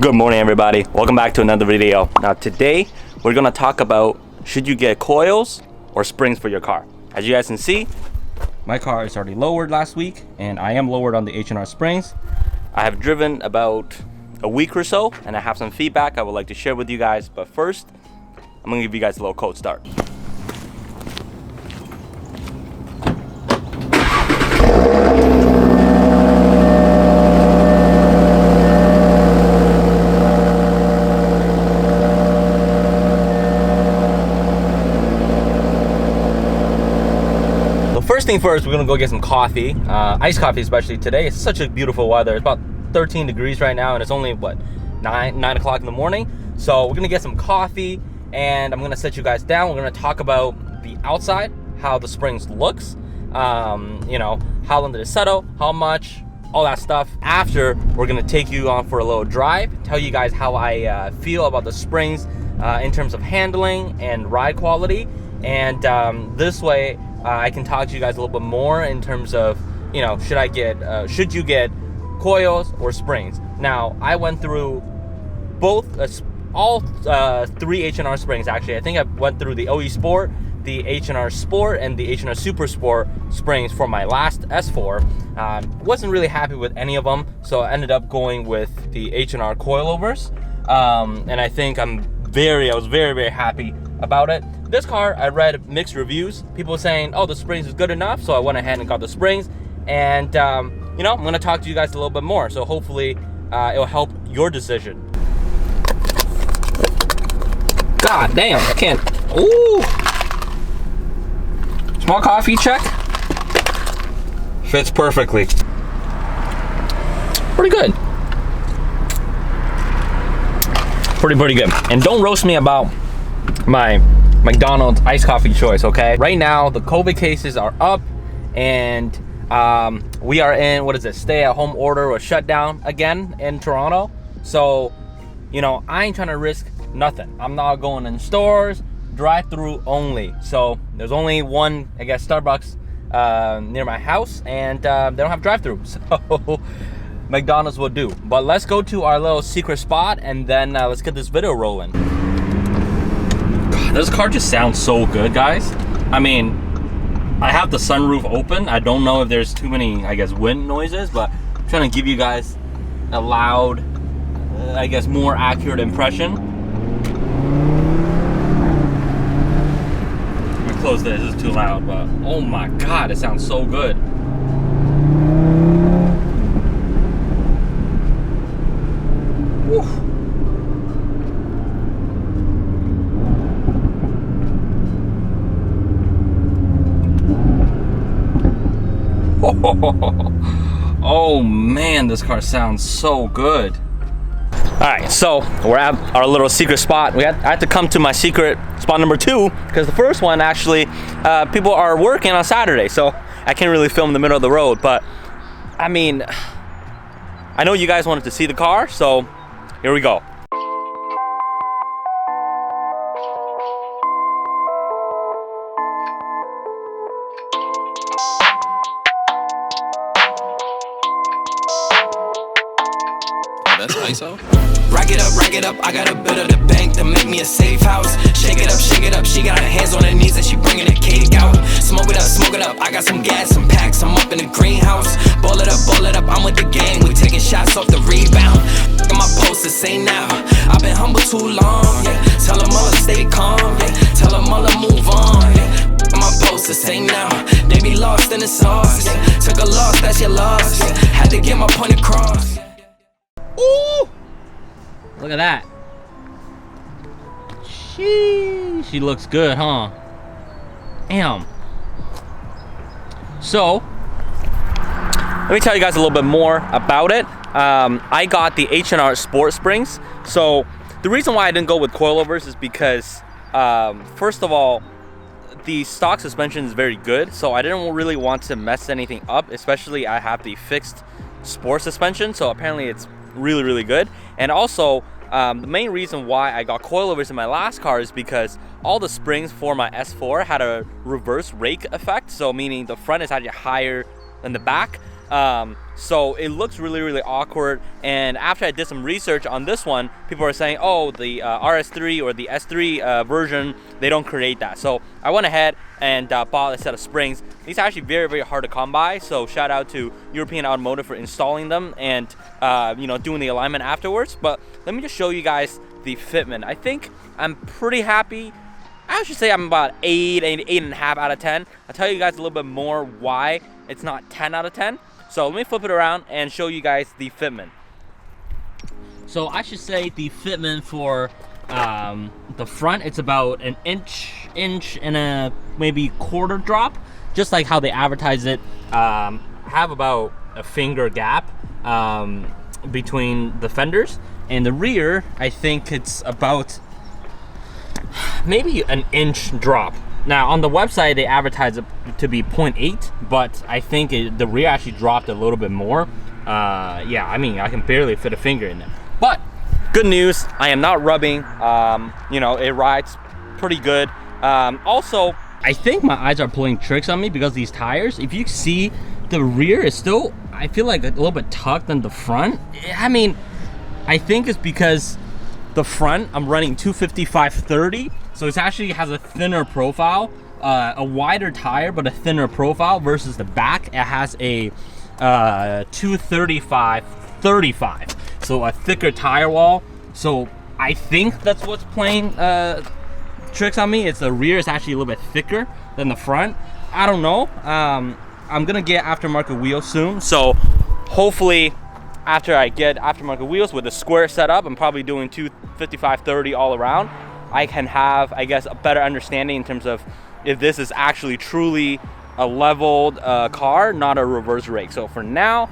Good morning, everybody. Welcome back to another video. Now today we're gonna talk about should you get coils or springs for your car. As you guys can see, my car is already lowered last week and I am lowered on the H&R springs. I have driven about a week or so and I have some feedback I would like to share with you guys, but first I'm gonna give you guys a little cold start. First thing first, we're gonna go get some coffee, iced coffee especially today. It's such a beautiful weather. It's about 13 degrees right now and it's only what, 9 o'clock in the morning. So we're gonna get some coffee and I'm gonna set you guys down. We're gonna talk about the outside, how the springs looks, you know, how long did it settle, how much, all that stuff. After, we're gonna take you on for a little drive, tell you guys how I feel about the springs in terms of handling and ride quality. And this way, I can talk to you guys a little bit more in terms of, you know, should you get coils or springs? Now, I went through both, all three H&R springs actually. I think I went through the OE Sport, the H&R Sport, and the H&R Super Sport springs for my last S4. Wasn't really happy with any of them, so I ended up going with the H&R Coilovers. And I think I was very, very happy about it. This car, I read mixed reviews. People saying, oh, the springs is good enough, so I went ahead and got the springs. And, you know, I'm gonna talk to you guys a little bit more, so hopefully it'll help your decision. God damn, I can't. Ooh! Small coffee check. Fits perfectly. Pretty good. Pretty good. And don't roast me about my McDonald's iced coffee choice, okay? Right now, the COVID cases are up and we are in, what is it, stay-at-home order or shutdown again in Toronto. So, you know, I ain't trying to risk nothing. I'm not going in stores, drive-through only. So there's only one, I guess, Starbucks near my house and they don't have drive-through. So McDonald's will do. But let's go to our little secret spot and then let's get this video rolling. This car just sounds so good, guys. I mean, I have the sunroof open. I don't know if there's too many, I guess, wind noises, but I'm trying to give you guys a loud, I guess, more accurate impression. Let me close this. This is too loud, but oh my God, it sounds so good. Woo. Oh man, this car sounds so good. All right, so we're at our little secret spot. I had to come to my secret spot number 2 because the first one actually, people are working on Saturday, so I can't really film in the middle of the road. But I mean, I know you guys wanted to see the car, so here we go. That's ISO. Rack it up, I got a bit of the bank to make me a safe house. Shake it up, she got her hands on her knees and she bringing the cake out. Smoke it up, I got some gas, some packs, I'm up in the greenhouse. Ball it up, I'm with the gang, we taking shots off the rebound. Look at my posters, say now, I've been humble too long, yeah. Tell them all to stay calm, yeah. Tell them all to move on, yeah. Look at my posters, say now, they be lost in the sauce, yeah. Took a loss, that's your loss, yeah. Had to get my point across. Ooh! Look at that. She looks good, huh? Damn. So, let me tell you guys a little bit more about it. I got the H&R Sport Springs. So, the reason why I didn't go with coilovers is because, first of all, the stock suspension is very good. So, I didn't really want to mess anything up, especially I have the fixed sport suspension. So, apparently it's really good. And also the main reason why I got coilovers in my last car is because all the springs for my S4 had a reverse rake effect, so meaning the front is actually higher than the back. So it looks really, really awkward. And after I did some research on this one, people are saying, oh, the RS3 or the S3 version, they don't create that. So I went ahead and bought a set of springs. These are actually very, very hard to come by. So shout out to European Automotive for installing them and you know, doing the alignment afterwards. But let me just show you guys the fitment. I think I'm pretty happy. I should say I'm about 8.5 out of 10. I'll tell you guys a little bit more why it's not 10 out of 10. So let me flip it around and show you guys the fitment. So I should say the fitment for the front, it's about an inch and a maybe quarter drop, just like how they advertise it. Have about a finger gap between the fenders. And the rear, I think it's about maybe an inch drop. Now on the website they advertise it to be 0.8, but I think the rear actually dropped a little bit more. Yeah, I mean, I can barely fit a finger in there. But good news, I am not rubbing. You know, it rides pretty good. Also, I think my eyes are pulling tricks on me because these tires, if you see, the rear is still, I feel like a little bit tucked than the front. I mean, I think it's because the front, I'm running 255/30, so it actually has a thinner profile, a wider tire, but a thinner profile versus the back. It has a 235/35, so a thicker tire wall. So I think that's what's playing tricks on me. It's the rear is actually a little bit thicker than the front. I don't know. I'm gonna get aftermarket wheels soon, so hopefully after I get aftermarket wheels with a square setup, I'm probably doing 255/30 all around, I can have, I guess, a better understanding in terms of if this is actually truly a leveled car, not a reverse rake. So for now,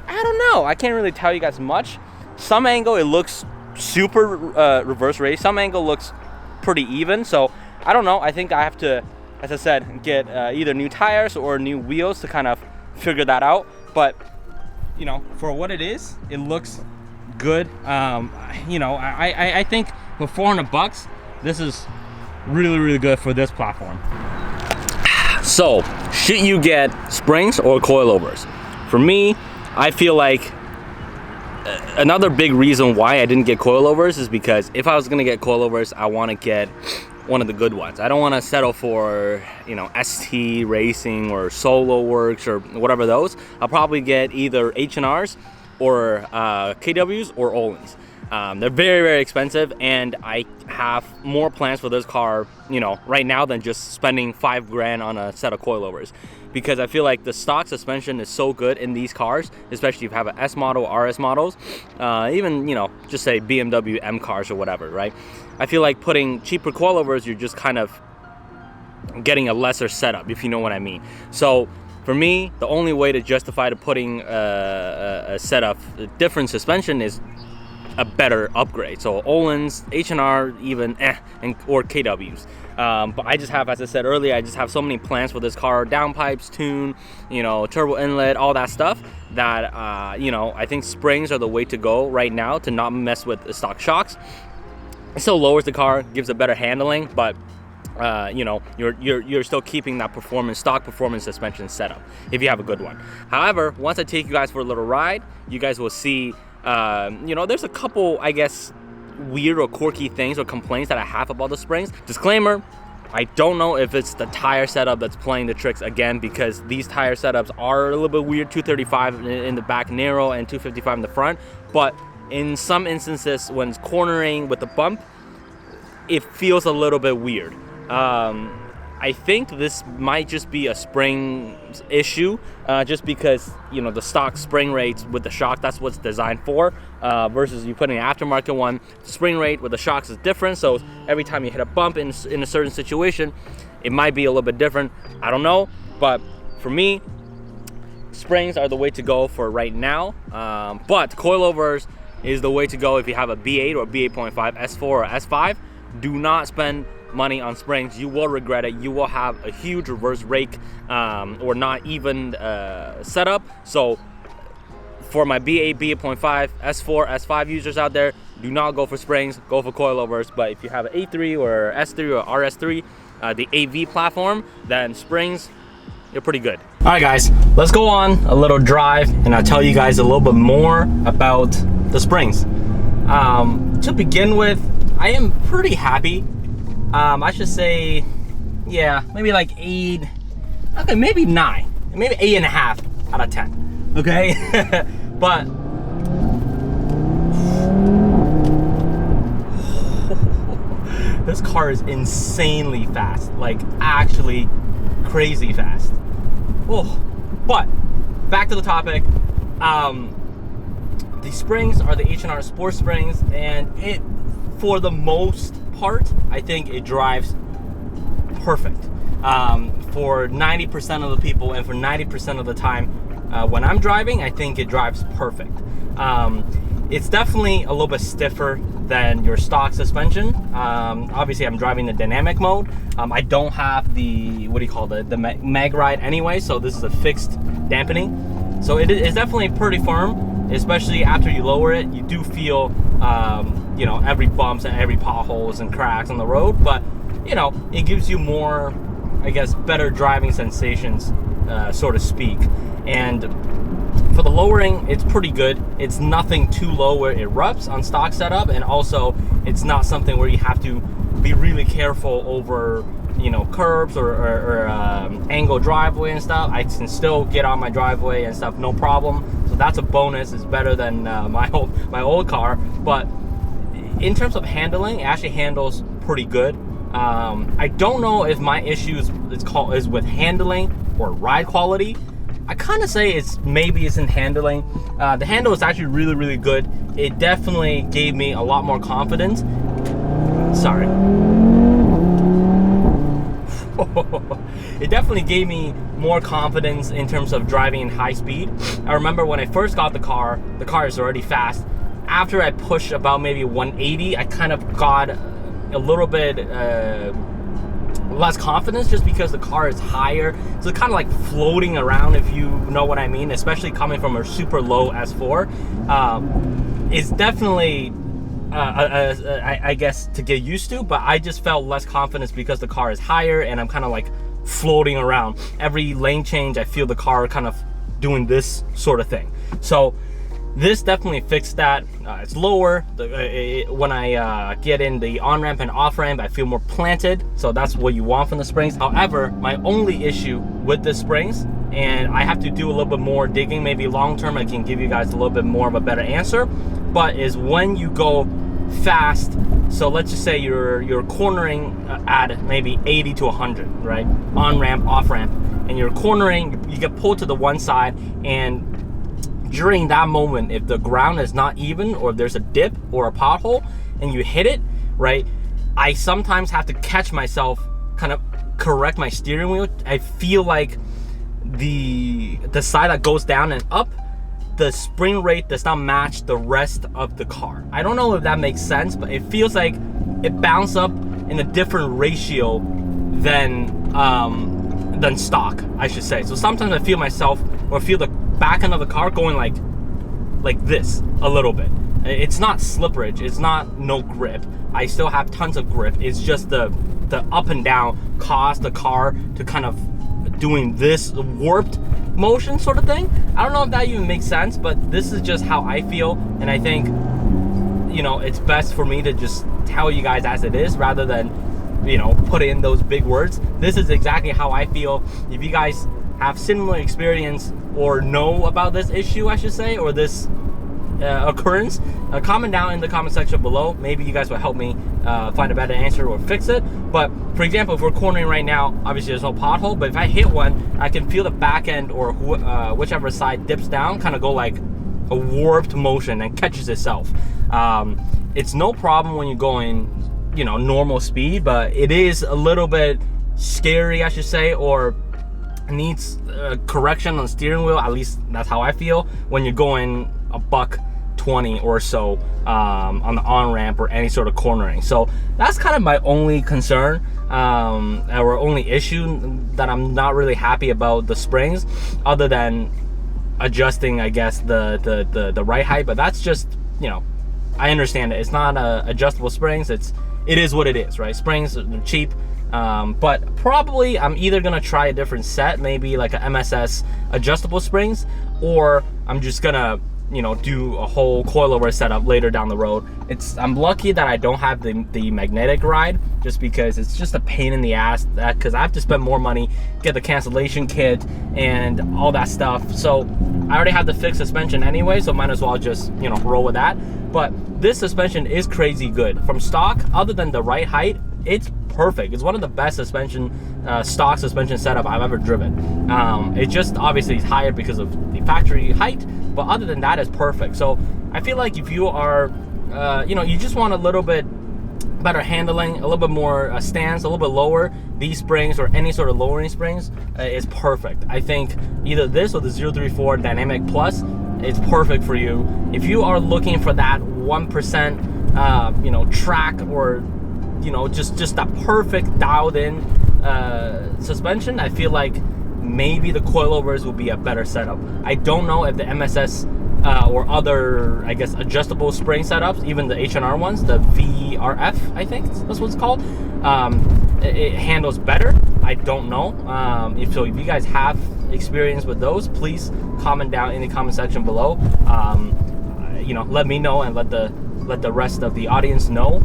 I don't know. I can't really tell you guys much. Some angle, it looks super reverse rake. Some angle looks pretty even. So I don't know. I think I have to, as I said, get either new tires or new wheels to kind of figure that out. But you know, for what it is, it looks good. You know, I think for 400 bucks, this is really, really good for this platform. So, should you get springs or coilovers? For me, I feel like another big reason why I didn't get coilovers is because if I was gonna get coilovers, I want to get one of the good ones. I don't want to settle for, you know, ST Racing or Solo Works or whatever those. I'll probably get either H&Rs or KWs or Ohlins. They're very, very expensive, and I have more plans for this car, you know, right now than just spending $5 grand on a set of coilovers, because I feel like the stock suspension is so good in these cars, especially if you have an S model, RS models, even, you know, just say BMW M cars or whatever, right? I feel like putting cheaper coilovers, you're just kind of getting a lesser setup, if you know what I mean. So for me, the only way to justify to putting a set of different suspension is a better upgrade. So Ohlins, H&R, even or KWs. But I just have, as I said earlier, I just have so many plans for this car: downpipes, tune, you know, turbo inlet, all that stuff. That you know, I think springs are the way to go right now to not mess with the stock shocks. It still lowers the car, gives a better handling, but you know, you're still keeping that stock performance suspension setup if you have a good one. However, once I take you guys for a little ride, you guys will see. You know, there's a couple, I guess, weird or quirky things or complaints that I have about the springs. Disclaimer, I don't know if it's the tire setup that's playing the tricks again, because these tire setups are a little bit weird. 235 in the back narrow and 255 in the front. But in some instances, when it's cornering with the bump, it feels a little bit weird. I think this might just be a spring issue, just because, you know, the stock spring rates with the shock, that's what's designed for, versus you put in an aftermarket one, spring rate with the shocks is different. So every time you hit a bump in a certain situation, it might be a little bit different. I don't know, but for me, springs are the way to go for right now. But coilovers is the way to go if you have a B8 or B8.5, S4 or S5. Do not spend money on springs. You will regret it. You will have a huge reverse rake or not even setup. So for my B8, B8.5, S4, S5 users out there, do not go for springs, go for coilovers. But if you have an A3 or S3 or RS3, the AV platform, then springs, you're pretty good. All right, guys, let's go on a little drive and I'll tell you guys a little bit more about the springs. To begin with, I am pretty happy. I should say, yeah, maybe like 8, okay, maybe 9, maybe 8.5 out of 10, okay? But this car is insanely fast, like actually crazy fast. Oh, but back to the topic. The springs are the H&R Sport springs, and it, for the most part, I think it drives perfect. For 90% of the people and for 90% of the time when I'm driving, I think it drives perfect. It's definitely a little bit stiffer than your stock suspension. Obviously, I'm driving the dynamic mode. I don't have the, what do you call it, the mag ride anyway, so this is a fixed dampening. So it's definitely pretty firm, especially after you lower it. You do feel, you know, every bumps and every potholes and cracks on the road, but you know, it gives you more, I guess, better driving sensations, so to speak. And for the lowering, it's pretty good. It's nothing too low where it rubs on stock setup, and also it's not something where you have to be really careful over, you know, curbs or angle driveway and stuff. I can still get on my driveway and stuff, no problem. So that's a bonus. It's better than my old car. But in terms of handling, it actually handles pretty good. I don't know if my issue is with handling or ride quality. I kind of say maybe it's in handling. The handle is actually really good. It definitely gave me a lot more confidence. Sorry. It definitely gave me more confidence in terms of driving in high speed. I remember when I first got the car is already fast. After I pushed about maybe 180, I kind of got a little bit less confidence just because the car is higher, so it's kind of like floating around, if you know what I mean, especially coming from a super low S4. It's definitely I guess to get used to, but I just felt less confidence because the car is higher and I'm kind of like floating around. Every lane change I feel the car kind of doing this sort of thing. So this definitely fixed that. It's lower. When I get in the on-ramp and off-ramp, I feel more planted. So that's what you want from the springs. However, my only issue with the springs, and I have to do a little bit more digging, maybe long-term I can give you guys a little bit more of a better answer, but is when you go fast. So let's just say you're cornering at maybe 80 to 100, right? On-ramp, off-ramp, and you're cornering, you get pulled to the one side, and during that moment, if the ground is not even, or if there's a dip or a pothole and you hit it, right, I sometimes have to catch myself, kind of correct my steering wheel. I feel like the side that goes down and up, the spring rate does not match the rest of the car. I don't know if that makes sense, but it feels like it bounced up in a different ratio than stock, I should say. So sometimes I feel myself, or feel the back end of the car going like this a little bit. It's not slipperage, it's not no grip. I still have tons of grip. It's just the up and down caused the car to kind of doing this warped motion sort of thing. I don't know if that even makes sense, but this is just how I feel, and I think, you know, it's best for me to just tell you guys as it is rather than, you know, put in those big words. This is exactly how I feel. If you guys have similar experience or know about this issue, I should say, or this occurrence, comment down in the comment section below. Maybe you guys will help me find a better answer or fix it. But for example, if we're cornering right now, obviously there's no pothole, but if I hit one, I can feel the back end or whichever side dips down kind of go like a warped motion and catches itself. It's no problem when you're going, you know, normal speed, but it is a little bit scary, I should say, or needs correction on steering wheel. At least that's how I feel when you're going a $120 or so on the on-ramp or any sort of cornering. So that's kind of my only concern or only issue that I'm not really happy about the springs, other than adjusting, I guess, the right height. But that's just, you know, I understand it. It's not adjustable springs. It is what it is, right? Springs are cheap. But probably I'm either gonna try a different set, maybe like a MSS adjustable springs, or I'm just gonna, you know, do a whole coilover setup later down the road. I'm lucky that I don't have the magnetic ride, just because it's just a pain in the ass, because I have to spend more money, get the cancellation kit and all that stuff. So I already have the fixed suspension anyway, so might as well just, you know, roll with that. But this suspension is crazy good from stock. Other than the right height, it's perfect. It's one of the best suspension stock suspension setup I've ever driven. It just obviously is higher because of the factory height, but other than that, it's perfect. So I feel like if you are you know, you just want a little bit better handling, a little bit more stance, a little bit lower, these springs or any sort of lowering springs is perfect. I think either this or the 034 Dynamic Plus, it's perfect for you. If you are looking for that 1% you know, track, or you know, just that perfect dialed in suspension, I feel like maybe the coilovers will be a better setup. I don't know if the MSS or other, I guess, adjustable spring setups, even the H&R ones, the VRF, I think that's what it's called, it handles better. I don't know. If you guys have experience with those, please comment down in the comment section below. You know, let me know and let the rest of the audience know.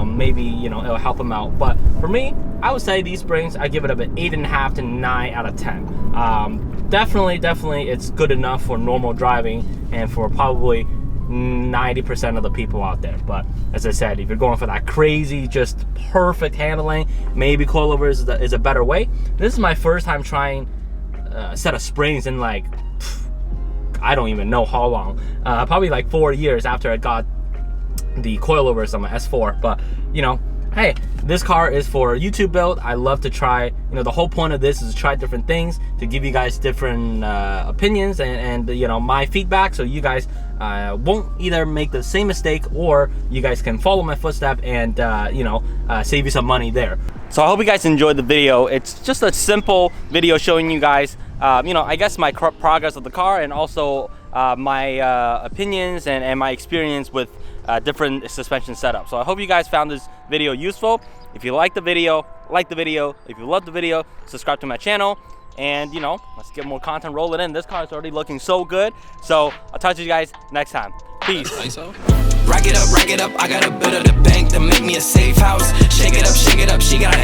Maybe, you know, it'll help them out. But for me, I would say these springs, I give it about 8.5 to 9 out of 10. Definitely it's good enough for normal driving and for probably 90% of the people out there. But as I said, if you're going for that crazy, just perfect handling, maybe coilovers is a better way. This is my first time trying a set of springs in like, I don't even know how long. Probably like 4 years after I got the coilovers on my S4. But you know, hey, this car is for YouTube build. I love to try, you know, the whole point of this is to try different things, to give you guys different opinions and you know, my feedback, so you guys won't either make the same mistake, or you guys can follow my footstep and you know, save you some money there. So I hope you guys enjoyed the video. It's just a simple video showing you guys you know, I guess my progress of the car, and also my opinions and my experience with different suspension setups. So I hope you guys found this video useful. If you like the video, like the video. If you love the video, subscribe to my channel. And you know, let's get more content rolling in. This car is already looking so good. So I'll talk to you guys next time. Peace. Rack it up, I got a bit of the bank to make me a safe house. Shake it up, she got